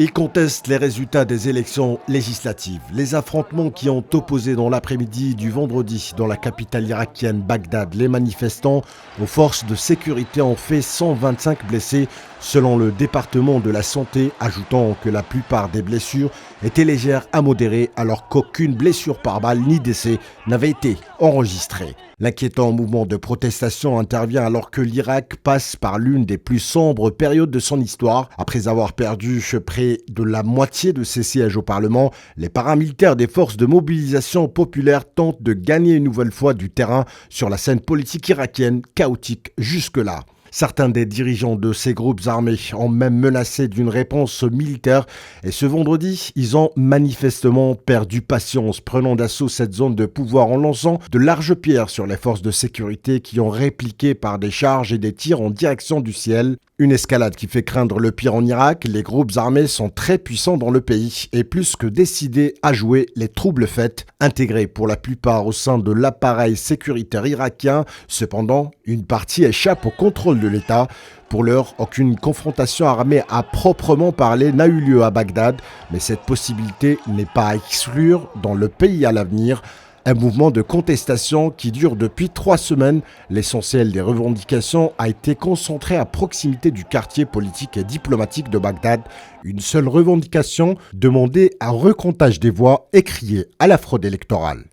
Ils contestent les résultats des élections législatives. Les affrontements qui ont opposé dans l'après-midi du vendredi dans la capitale irakienne Bagdad les manifestants aux forces de sécurité ont fait 125 blessés selon le département de la santé, ajoutant que la plupart des blessures étaient légères à modérées alors qu'aucune blessure par balle ni décès n'avait été enregistrée. L'inquiétant mouvement de protestation intervient alors que l'Irak passe par l'une des plus sombres périodes de son histoire. Après avoir perdu près de la moitié de ses sièges au Parlement, les paramilitaires des forces de mobilisation populaire tentent de gagner une nouvelle fois du terrain sur la scène politique irakienne, chaotique jusque-là. Certains des dirigeants de ces groupes armés ont même menacé d'une réponse militaire et ce vendredi, ils ont manifestement perdu patience, prenant d'assaut cette zone de pouvoir en lançant de larges pierres sur les forces de sécurité qui ont répliqué par des charges et des tirs en direction du ciel. Une escalade qui fait craindre le pire en Irak. Les groupes armés sont très puissants dans le pays et plus que décidés à jouer les troubles faits, intégrés pour la plupart au sein de l'appareil sécuritaire irakien. Cependant, une partie échappe au contrôle de l'État. Pour l'heure, aucune confrontation armée à proprement parler n'a eu lieu à Bagdad, mais cette possibilité n'est pas à exclure dans le pays à l'avenir. Un mouvement de contestation qui dure depuis 3 semaines. L'essentiel des revendications a été concentré à proximité du quartier politique et diplomatique de Bagdad. Une seule revendication, demander un recomptage des voix et crier à la fraude électorale.